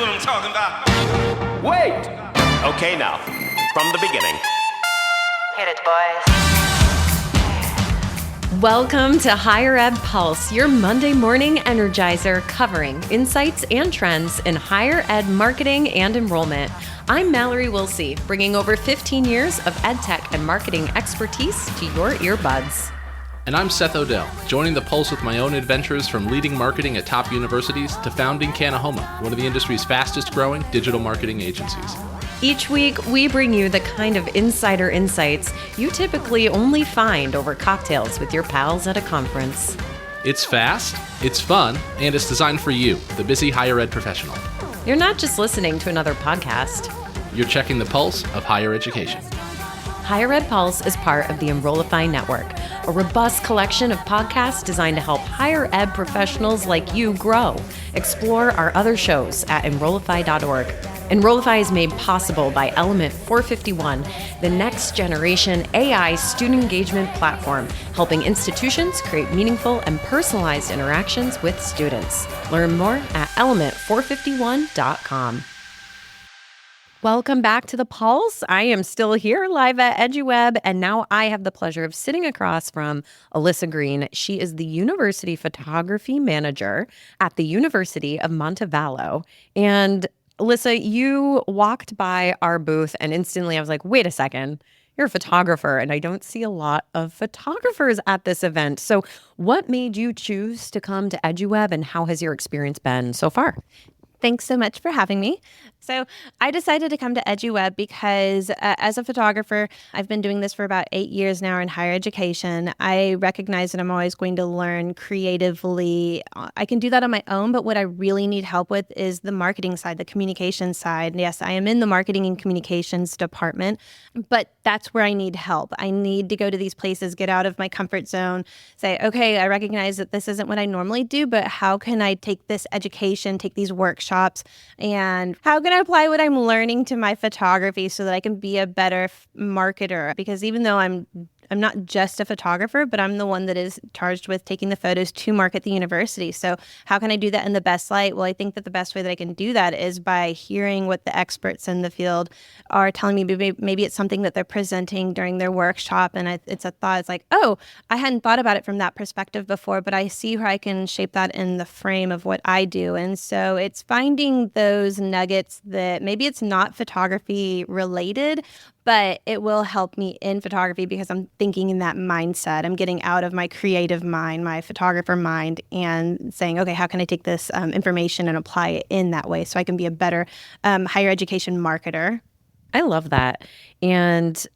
what I'm talking about. Wait! Okay, now, from the beginning. Hit it, boys. Welcome to Higher Ed Pulse, your Monday morning energizer covering insights and trends in higher ed marketing and enrollment. I'm Mallory Willsea, bringing over 15 years of edtech and marketing expertise to your earbuds. And I'm Seth Odell, joining the Pulse with my own adventures from leading marketing at top universities to founding Kanahoma, one of the industry's fastest growing digital marketing agencies. Each week, we bring you the kind of insider insights you typically only find over cocktails with your pals at a conference. It's fast, it's fun, and it's designed for you, the busy higher ed professional. You're not just listening to another podcast. You're checking the pulse of higher education. Higher Ed Pulse is part of the Enrollify network, a robust collection of podcasts designed to help higher ed professionals like you grow. Explore our other shows at enrollify.org. Enrollify is made possible by Element 451, the next generation AI student engagement platform, helping institutions create meaningful and personalized interactions with students. Learn more at element451.com. Welcome back to The Pulse. I am still here live at eduWeb, and now I have the pleasure of sitting across from Alyssa Green. She is the University Photography Manager at the University of Montevallo. And Alyssa, you walked by our booth, and instantly I was like, wait a second, you're a photographer, and I don't see a lot of photographers at this event. So what made you choose to come to eduWeb, and how has your experience been so far? Thanks so much for having me. So I decided to come to eduWeb because as a photographer, I've been doing this for about 8 years now in higher education. I recognize that I'm always going to learn creatively. I can do that on my own, but what I really need help with is the marketing side, the communication side. Yes, I am in the marketing and communications department, but that's where I need help. I need to go to these places, get out of my comfort zone, say, okay, I recognize that this isn't what I normally do, but how can I take this education, take these workshops, and how can I apply what I'm learning to my photography so that I can be a better marketer? Because even though I'm not just a photographer, but I'm the one that is charged with taking the photos to market the university. So how can I do that in the best light? Well, I think that the best way that I can do that is by hearing what the experts in the field are telling me. Maybe it's something that they're presenting during their workshop, and it's a thought. It's like, oh, I hadn't thought about it from that perspective before, but I see how I can shape that in the frame of what I do. And so it's finding those nuggets that maybe it's not photography related, but it will help me in photography because I'm thinking in that mindset. I'm getting out of my creative mind, my photographer mind, and saying, okay, how can I take this information and apply it in that way so I can be a better higher education marketer? I love that. And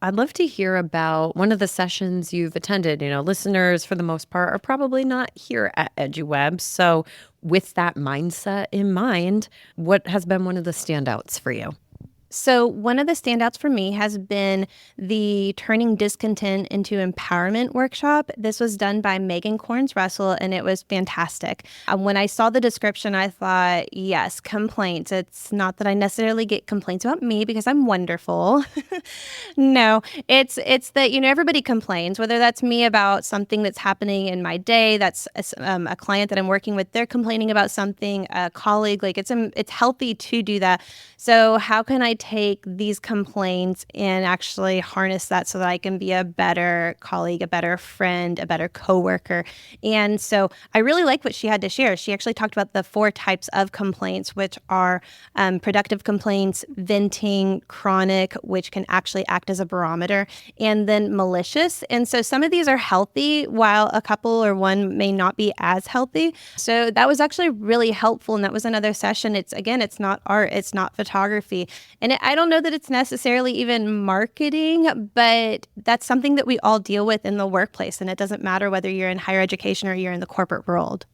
I'd love to hear about one of the sessions you've attended. You know, listeners, for the most part, are probably not here at eduWeb. So with that mindset in mind, what has been one of the standouts for you? So one of the standouts for me has been the Turning Discontent into Empowerment workshop. This was done by Megan Corns-Russell, and it was fantastic. When I saw the description, I thought, yes, complaints. It's not that I necessarily get complaints about me because I'm wonderful. No, it's that, everybody complains, whether that's me about something that's happening in my day, that's a client that I'm working with, they're complaining about something, a colleague, like it's healthy to do that. So how can I take these complaints and actually harness that so that I can be a better colleague, a better friend, a better coworker? And so I really like what she had to share. She actually talked about the 4 types of complaints, which are productive complaints, venting, chronic, which can actually act as a barometer, and then malicious. And so some of these are healthy, while a couple or one may not be as healthy. So that was actually really helpful. And that was another session. It's not art, it's not photography. And I don't know that it's necessarily even marketing, but that's something that we all deal with in the workplace. And it doesn't matter whether you're in higher education or you're in the corporate world.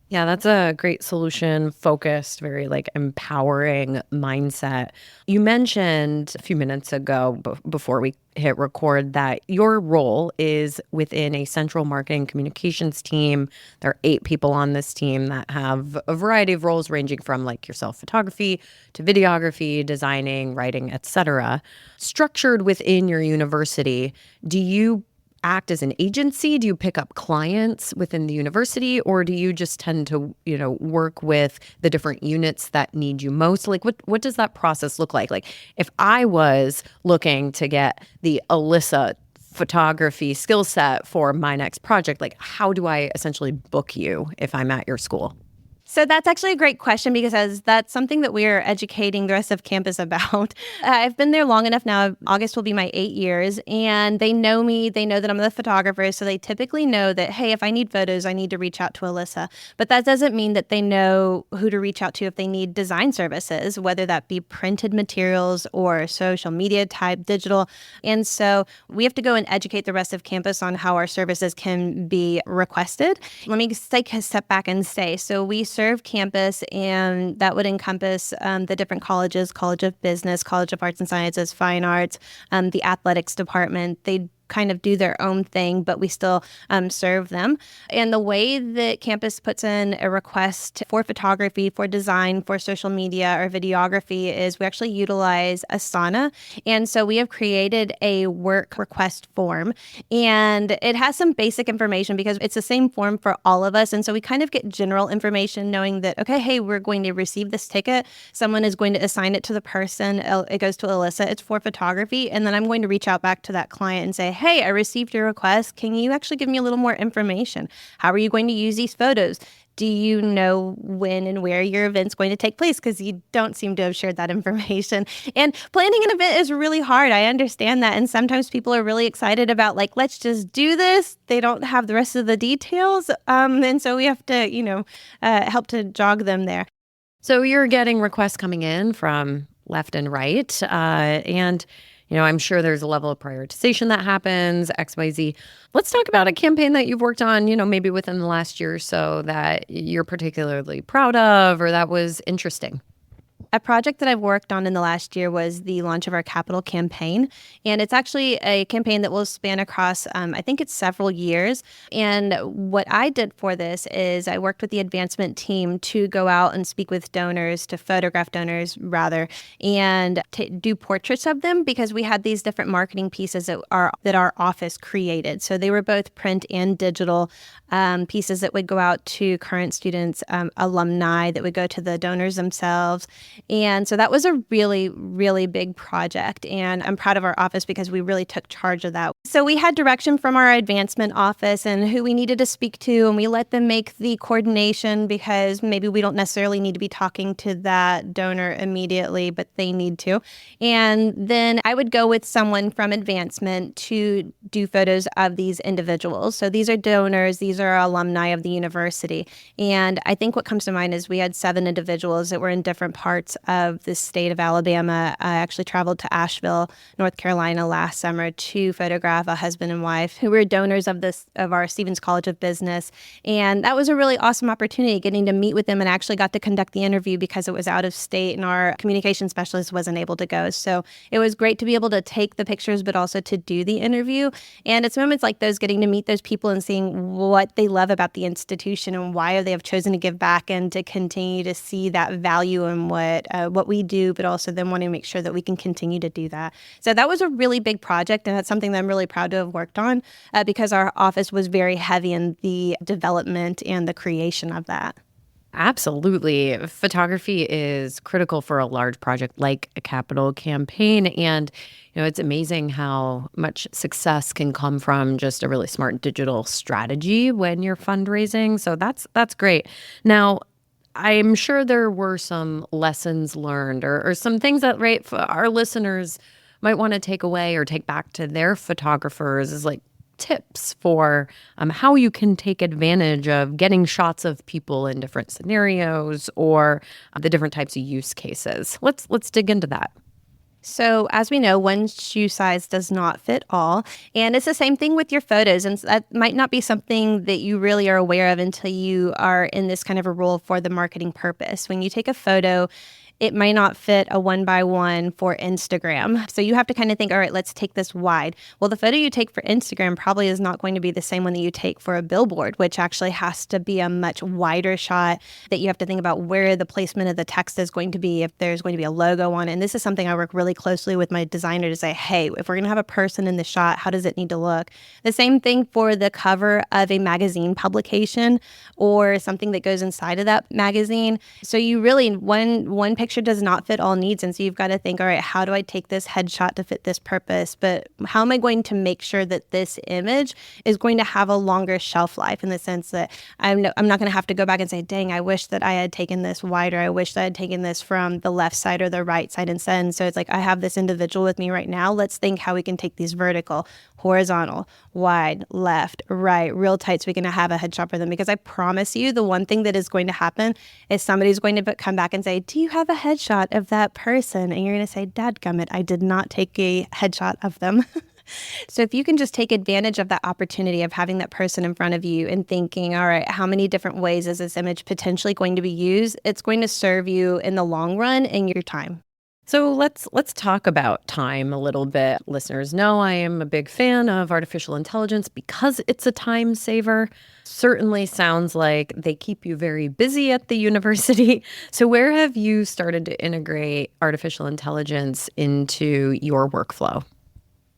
Yeah, that's a great solution-focused, very empowering mindset. You mentioned a few minutes ago before we hit record that your role is within a central marketing communications team. There are 8 people on this team that have a variety of roles ranging from yourself, photography to videography, designing, writing, etc. Structured within your university, do you act as an agency? Do you pick up clients within the university, or do you just tend to, work with the different units that need you most? Like, what does that process look like? Like, if I was looking to get the Alyssa photography skill set for my next project, like, how do I essentially book you if I'm at your school? So that's actually a great question because that's something that we're educating the rest of campus about. I've been there long enough now. August will be my 8 years, and they know me. They know that I'm the photographer, so they typically know that, hey, if I need photos, I need to reach out to Alyssa. But that doesn't mean that they know who to reach out to if they need design services, whether that be printed materials or social media type, digital. And so we have to go and educate the rest of campus on how our services can be requested. Let me take a step back and say, so we serve campus, and that would encompass the different colleges, College of Business, College of Arts and Sciences, Fine Arts, the athletics department. They kind of do their own thing, but we still serve them. And the way that campus puts in a request for photography, for design, for social media or videography is we actually utilize Asana. And so we have created a work request form, and it has some basic information because it's the same form for all of us. And so we kind of get general information knowing that, okay, hey, we're going to receive this ticket. Someone is going to assign it to the person. It goes to Alyssa. It's for photography. And then I'm going to reach out back to that client and say, hey, I received your request. Can you actually give me a little more information? How are you going to use these photos? Do you know when and where your event's going to take place? Because you don't seem to have shared that information. And planning an event is really hard. I understand that. And sometimes people are really excited about, like, let's just do this. They don't have the rest of the details. And so we have to, help to jog them there. So you're getting requests coming in from left and right. And I'm sure there's a level of prioritization that happens, XYZ. Let's talk about a campaign that you've worked on, maybe within the last year or so that you're particularly proud of or that was interesting. A project that I've worked on in the last year was the launch of our capital campaign. And it's actually a campaign that will span across, I think it's several years. And what I did for this is I worked with the advancement team to go out and speak with donors, to photograph donors rather, and to do portraits of them because we had these different marketing pieces that our office created. So they were both print and digital pieces that would go out to current students, alumni, that would go to the donors themselves. And so that was a really, really big project. And I'm proud of our office because we really took charge of that. So we had direction from our advancement office and who we needed to speak to. And we let them make the coordination because maybe we don't necessarily need to be talking to that donor immediately, but they need to. And then I would go with someone from advancement to do photos of these individuals. So these are donors. These are alumni of the university. And I think what comes to mind is we had 7 individuals that were in different parts of the state of Alabama. I actually traveled to Asheville, North Carolina last summer to photograph a husband and wife who were donors of our Stevens College of Business. And that was a really awesome opportunity, getting to meet with them, and actually got to conduct the interview because it was out of state and our communication specialist wasn't able to go. So it was great to be able to take the pictures, but also to do the interview. And it's moments like those, getting to meet those people and seeing what they love about the institution and why they have chosen to give back and to continue to see that value in what we do, but also then wanting to make sure that we can continue to do that. So that was a really big project, and that's something that I'm really proud to have worked on because our office was very heavy in the development and the creation of that. Absolutely. Photography is critical for a large project like a capital campaign. And, it's amazing how much success can come from just a really smart digital strategy when you're fundraising. So that's great. Now, I'm sure there were some lessons learned or some things that, right, our listeners might want to take away or take back to their photographers is like tips for how you can take advantage of getting shots of people in different scenarios or the different types of use cases. Let's dig into that. So as we know, one shoe size does not fit all. And it's the same thing with your photos. And that might not be something that you really are aware of until you are in this kind of a role for the marketing purpose. When you take a photo, it might not fit a 1x1 for Instagram. So you have to kind of think, all right, let's take this wide. Well, the photo you take for Instagram probably is not going to be the same one that you take for a billboard, which actually has to be a much wider shot, that you have to think about where the placement of the text is going to be, if there's going to be a logo on it. And this is something I work really closely with my designer to say, hey, if we're going to have a person in the shot, how does it need to look? The same thing for the cover of a magazine publication or something that goes inside of that magazine. So you really, one picture does not fit all needs. And so you've got to think, all right, how do I take this headshot to fit this purpose? But how am I going to make sure that this image is going to have a longer shelf life, in the sense that I'm not going to have to go back and say, dang, I wish that I had taken this wider. I wish that I had taken this from the left side or the right side instead. And so it's like, I have this individual with me right now. Let's think how we can take these vertical, horizontal, wide, left, right, real tight, so we can have a headshot for them. Because I promise you, the one thing that is going to happen is somebody's going to come back and say, do you have a headshot of that person? And you're going to say, dadgummit, I did not take a headshot of them. So if you can just take advantage of that opportunity of having that person in front of you and thinking, all right, how many different ways is this image potentially going to be used? It's going to serve you in the long run and your time. So let's talk about time a little bit. Listeners know I am a big fan of artificial intelligence because it's a time saver. Certainly sounds like they keep you very busy at the university. So where have you started to integrate artificial intelligence into your workflow?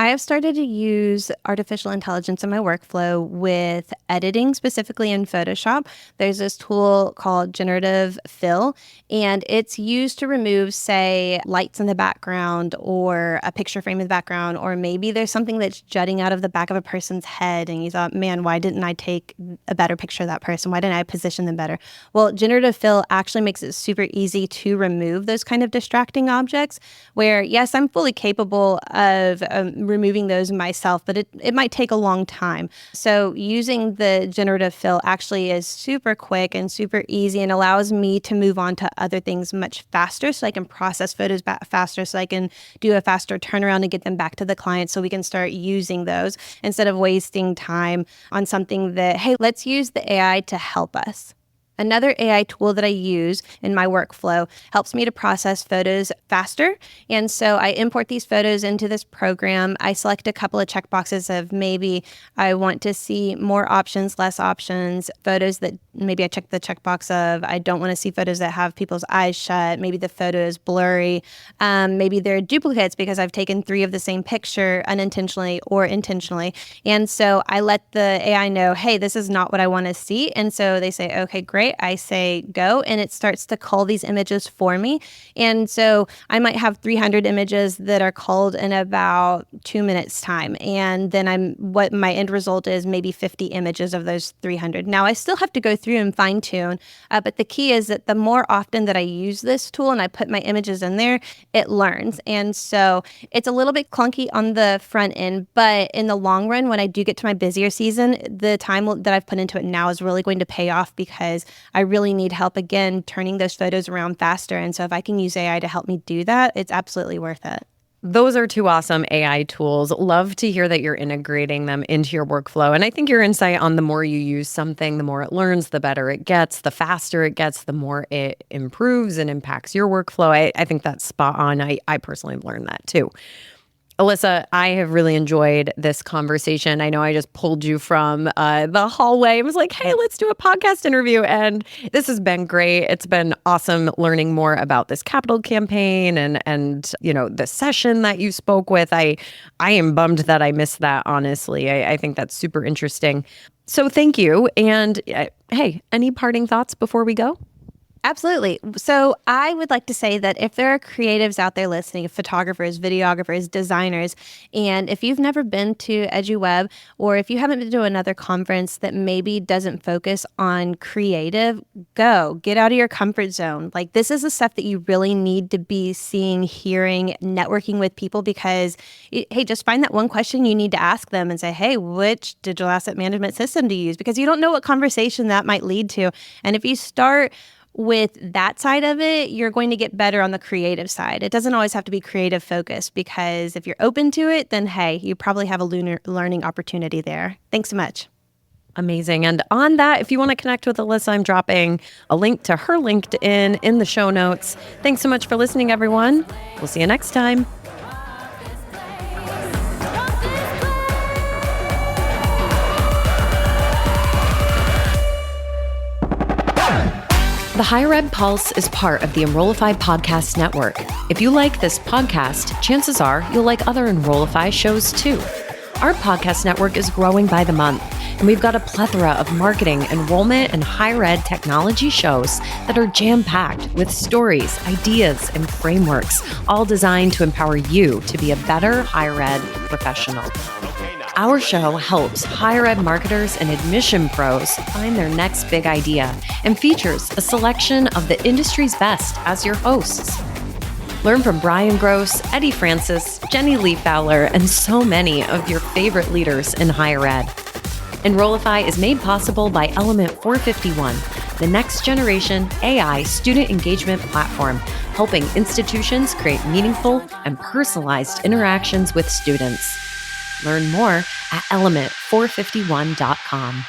I have started to use artificial intelligence in my workflow with editing, specifically in Photoshop. There's this tool called generative fill, and it's used to remove, say, lights in the background or a picture frame in the background, or maybe there's something that's jutting out of the back of a person's head, and you thought, man, why didn't I take a better picture of that person? Why didn't I position them better? Well, generative fill actually makes it super easy to remove those kind of distracting objects, where, yes, I'm fully capable of removing those myself, but it might take a long time. So using the generative fill actually is super quick and super easy and allows me to move on to other things much faster, so I can process photos faster, so I can do a faster turnaround and get them back to the client, so we can start using those instead of wasting time on something that, hey, let's use the AI to help us. Another AI tool that I use in my workflow helps me to process photos faster. And so I import these photos into this program. I select a couple of checkboxes of maybe I want to see more options, less options, photos that maybe I check the checkbox of I don't want to see photos that have people's eyes shut. Maybe the photo is blurry. Maybe they're duplicates because I've taken 3 of the same picture unintentionally or intentionally. And so I let the AI know, hey, this is not what I want to see. And so they say, okay, great. I say go, and it starts to cull these images for me. And so I might have 300 images that are culled in about 2 minutes time. And then what my end result is maybe 50 images of those 300. Now I still have to go through and fine tune, but the key is that the more often that I use this tool and I put my images in there, it learns. And so it's a little bit clunky on the front end, but in the long run, when I do get to my busier season, the time that I've put into it now is really going to pay off, because I really need help, again, turning those photos around faster. And so if I can use AI to help me do that, it's absolutely worth it. Those are 2 awesome AI tools. Love to hear that you're integrating them into your workflow. And I think your insight on the more you use something, the more it learns, the better it gets, the faster it gets, the more it improves and impacts your workflow. I think that's spot on. I personally learned that too. Alyssa, I have really enjoyed this conversation. I know I just pulled you from the hallway. I was like, hey, let's do a podcast interview. And this has been great. It's been awesome learning more about this capital campaign and the session that you spoke with. I am bummed that I missed that, honestly. I think that's super interesting. So thank you. And hey, any parting thoughts before we go? Absolutely. So I would like to say that if there are creatives out there listening, photographers, videographers, designers, and if you've never been to eduWeb, or if you haven't been to another conference that maybe doesn't focus on creative, get out of your comfort zone. Like, this is the stuff that you really need to be seeing, hearing, networking with people, because, hey, just find that one question you need to ask them and say, hey, which digital asset management system do you use? Because you don't know what conversation that might lead to. And if you start with that side of it, you're going to get better on the creative side. It doesn't always have to be creative focused, because if you're open to it, then hey, you probably have a learning opportunity there. Thanks so much. Amazing. And on that, if you want to connect with Alyssa, I'm dropping a link to her LinkedIn in the show notes. Thanks so much for listening, everyone. We'll see you next time. The Higher Ed Pulse is part of the Enrollify podcast network. If you like this podcast, chances are you'll like other Enrollify shows too. Our podcast network is growing by the month, and we've got a plethora of marketing, enrollment, and higher ed technology shows that are jam-packed with stories, ideas, and frameworks, all designed to empower you to be a better higher ed professional. Our show helps higher ed marketers and admission pros find their next big idea and features a selection of the industry's best as your hosts. Learn from Brian Gross, Eddie Francis, Jenny Lee Fowler, and so many of your favorite leaders in higher ed. Enrollify is made possible by Element 451, the next generation AI student engagement platform, helping institutions create meaningful and personalized interactions with students. Learn more at element451.com.